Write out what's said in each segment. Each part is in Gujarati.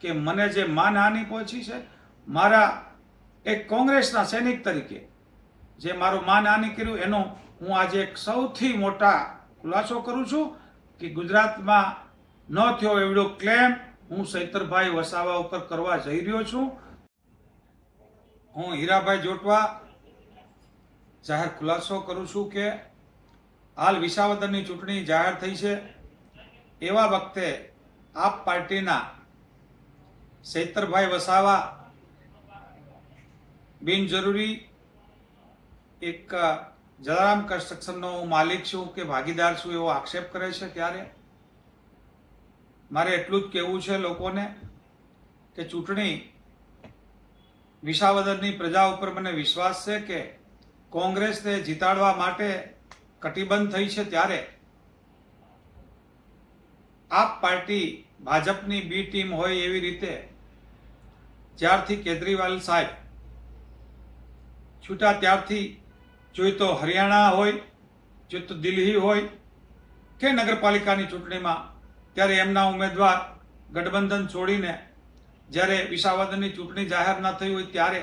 કે મને જે માનહાનિ પહોંચી છે, મારા એક કોંગ્રેસના સૈનિક તરીકે જે મારું માનહાનિ કર્યું એનો હું આજે એક સૌથી મોટા ખુલાસો કરું છું કે ગુજરાતમાં ન થયો એવડો ક્લેમ હું ચૈતરભાઈ વસાવા ઉપર કરવા જઈ રહ્યો છું. હું હીરાભાઈ જોટવા જાહેર ખુલાસો કરું છું કે હાલ વિસાવદરની ચૂંટણી જાહેર થઈ છે. એવા વખતે આપ પાર્ટીના ચૈતરભાઈ વસાવા બિનજરૂરી એક જલારામ કન્સ્ટ્રક્શનનો માલિક છું કે ભાગીદાર છું એવો આક્ષેપ કરે છે, ત્યારે મારે એટલું જ કહેવું છે લોકોને કે ચૂંટણી વિસાવદરની પ્રજા ઉપર મને વિશ્વાસ છે કે કોંગ્રેસને જીતાડવા માટે કટિબદ્ધ થઈ છે. ત્યારે આપ પાર્ટી ભાજપની બી ટીમ હોય એવી રીતે જ્યારથી કેજરીવાલ સાહેબ છૂટા ત્યારથી જોઈએ તો હરિયાણા હોય, જોઈએ તો દિલ્હી હોય કે નગરપાલિકાની ચૂંટણીમાં, ત્યારે એમના ઉમેદવાર ગઠબંધન છોડીને જ્યારે વિસાવદરની ચૂંટણી જાહેર ન થઈ હોય ત્યારે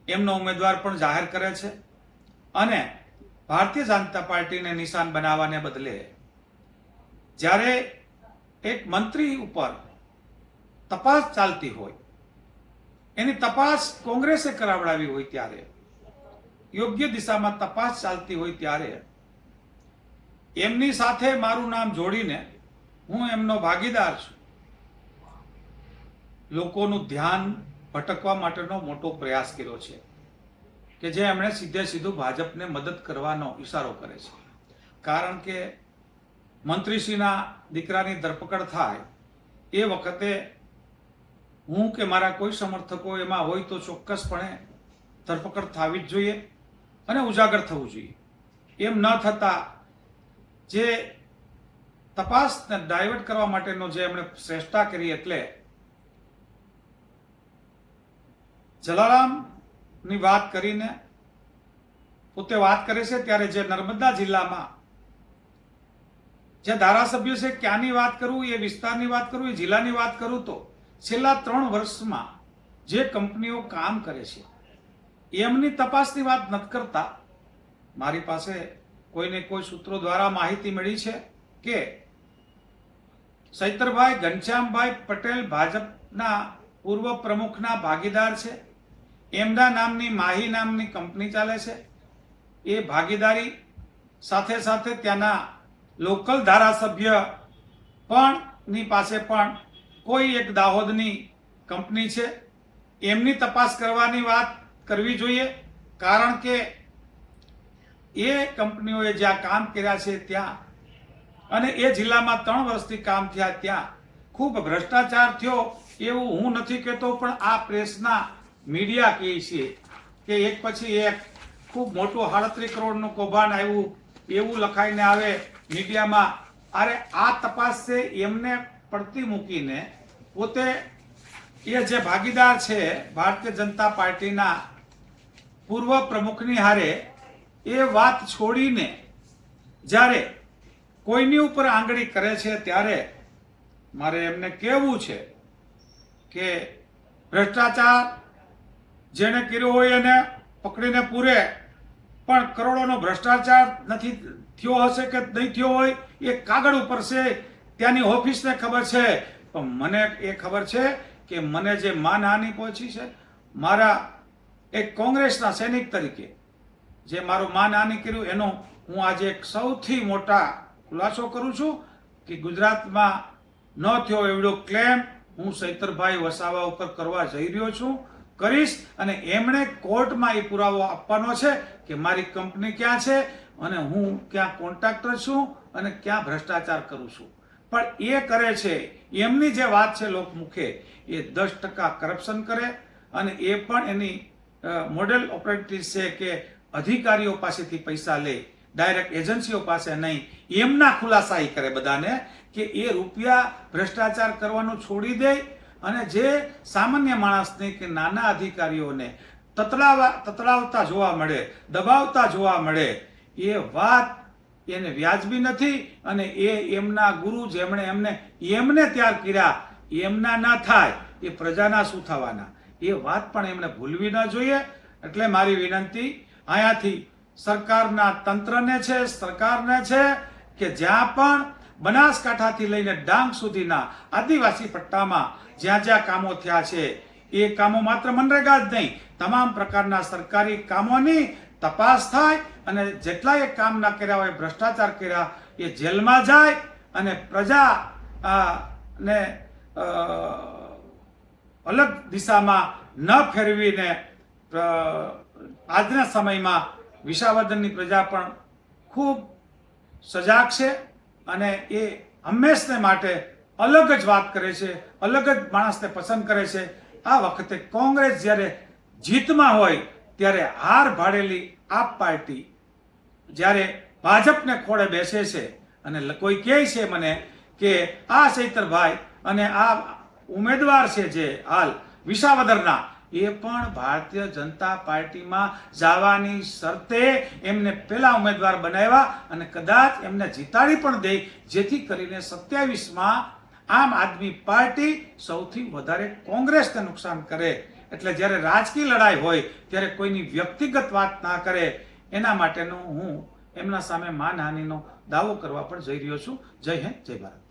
એમનો ઉમેદવાર પણ જાહેર કરે છે. અને ભારતીય જનતા પાર્ટીને નિશાન બનાવવાને બદલે જ્યારે એક મંત્રી ઉપર તપાસ ચાલતી હોય, એની તપાસ કોંગ્રેસે કરાવડાવી હોય, ત્યારે યોગ્ય દિશામાં તપાસ ચાલતી હોય ત્યારે એમની સાથે મારું નામ જોડીને હું એમનો ભાગીદાર છું. લોકોનું ધ્યાન ભટકવા માટેનો મોટો પ્રયાસ કર્યો છે કે જે એમણે સીધે સીધું ભાજપને મદદ કરવાનો ઈશારો કરે છે. કારણ કે મંત્રીશ્રીના દીકરાની ધરપકડ થાય એ વખતે હું કે મારા કોઈ સમર્થકો એમાં હોય તો ચોક્કસપણે ધરપકડ થવી જ જોઈએ અને ઉજાગર થવું જોઈએ. એમ ન થતા જે તપાસને ડાયવર્ટ કરવા માટેનો જે એમણે શ્રેષ્ઠતા કરી, એટલે જલારામની વાત કરીને પોતે વાત કરે છે, ત્યારે જે નર્મદા જિલ્લામાં જે ધારાસભ્ય છે ક્યાંની વાત કરું, એ વિસ્તારની વાત કરું, એ જિલ્લાની વાત કરું, તો છેલ્લા 3 વર્ષમાં જે કંપનીઓ કામ કરે છે એમની તપાસની વાત નથી કરતા. મારી પાસે કોઈને કોઈ સૂત્રો દ્વારા માહિતી મળી છે કે ચૈતરભાઈ ઘનશ્યામભાઈ પટેલ ભાજપના પૂર્વ પ્રમુખના ભાગીદાર છે. એમના નામની માહી નામની કંપની ચાલે છે. એ ભાગીદારી સાથે સાથે ત્યાંના લોકલ ધારાસભ્ય પણ ની પાસે પણ કોઈ એક દાહોદની કંપની છે. એમની તપાસ કરવાની વાત કરવી જોઈએ. કારણ કે એ કંપનીઓએ જ્યાં કામ કર્યા છે ત્યાં અને એ જિલ્લામાં 3 વર્ષથી કામ થયા ત્યાં ખૂબ ભ્રષ્ટાચાર થયો એવું હું નથી કહેતો, પણ આ પ્રેસના મીડિયા કહે છે કે એક પછી એક ખૂબ મોટું 38 કરોડનું કૌભાંડ આવ્યું એવું લખાઈને આવે મીડિયામાં. અરે આ તપાસ છે એમને પડતી મૂકીને પોતે એ જે ભાગીદાર છે ભારતીય જનતા પાર્ટીના પૂર્વ પ્રમુખની હારે એ વાત છોડીને જ્યારે કોઈની ઉપર આંગળી કરે છે, ત્યારે મારે એમને કહેવું છે કે ભ્રષ્ટાચાર જેણે કર્યો હોય એને પકડીને પૂરે, પણ કરોડોનો ભ્રષ્ટાચાર નથી થયો હશે કે નહીં થયો હોય એ કાગળ ઉપર છે, ત્યાંની ઓફિસને ખબર છે. પણ મને એ ખબર છે કે મને જે માનહાનિ પહોંચી છે, મારા એક કોંગ્રેસના સૈનિક તરીકે જે મારું માનહાનિ કર્યું એનો હું આજે એક સૌથી મોટા ખુલાસો કરું છું કે ગુજરાતમાં ન થયો એવડો ક્લેમ હું ચૈતરભાઈ વસાવા ઉપર કરવા જઈ રહ્યો છું, કરીશ. અને એમણે કોર્ટમાં એ પુરાવો આપવાનો છે કે મારી કંપની ક્યાં છે અને હું ક્યાં કોન્ટ્રાક્ટર છું અને ક્યાં ભ્રષ્ટાચાર કરું છું. પણ એ કરે છે, એમની જે વાત છે લોકમુખે, એ 10% કરપ્શન કરે અને એ પણ એની મોડેલ ઓપરેટિવ છે કે અધિકારીઓ પાસેથી પૈસા લે, ડાયરેક્ટ એજન્સીઓ પાસે નહીં. એમના ખુલાસા એ કરે બધાને કે એ રૂપિયા ભ્રષ્ટાચાર કરવાનું છોડી દે અને જે સામાન્ય માણસને કે નાના અધિકારીઓને તતડાવતા જોવા મળે, દબાવતા જોવા મળે, એ વાત એને વ્યાજબી નથી. અને એ એમના ગુરુ જેમણે એમને તૈયાર કર્યા એમના ના થાય એ પ્રજાના શું થવાના, એ વાત પણ એમણે ભૂલવી ન જોઈએ. એટલે મારી વિનંતી અહીંયાથી સરકારના તંત્રને છે, સરકારને છે કે જ્યાં પણ બનાસકાંઠાથી લઈને ડાંગ સુધીના આદિવાસી પટ્ટામાં જ્યાં જ્યાં કામો થયા છે એ કામો માત્ર મનરેગા જ નહીં, તમામ પ્રકારના સરકારી કામોની તપાસ થાય અને જેટલા એ કામ ના કર્યા હોય, ભ્રષ્ટાચાર કર્યા, એ જેલમાં જાય અને પ્રજા ને અલગ દિશામાં ન ફેરવીને આજના સમયમાં વિસાવદરની પ્રજા પણ ખૂબ સજાગ છે અને એ હંમેશને માટે અલગ જ વાત કરે છે, અલગ જ માણસને પસંદ કરે છે. આ વખતે કોંગ્રેસ જ્યારે જીતમાં હોય ત્યારે હાર ભાડેલી આપ પાર્ટી જ્યારે ભાજપને ખોળે બેસે છે અને કોઈ કહે છે મને કે આ ચૈતરભાઈ અને આ ઉમેદવાર છે જે હાલ વિસાવદરના, એ પણ ભારતીય જનતા પાર્ટીમાં જવાની શરતે એમને પહેલા ઉમેદવાર બનાવ્યા અને કદાચ એમને જીતાડી પણ દે, જેથી કરીને 27માં આમ આદમી પાર્ટી સૌથી વધારે કોંગ્રેસને નુકસાન કરે. એટલે જ્યારે રાજકીય લડાઈ હોય ત્યારે કોઈની વ્યક્તિગત વાત ના કરે, એના માટેનો હું એમના સામે માનહાનિનો દાવો કરવા પણ જઈ રહ્યો છું. જય હિન્દ, જય ભારત.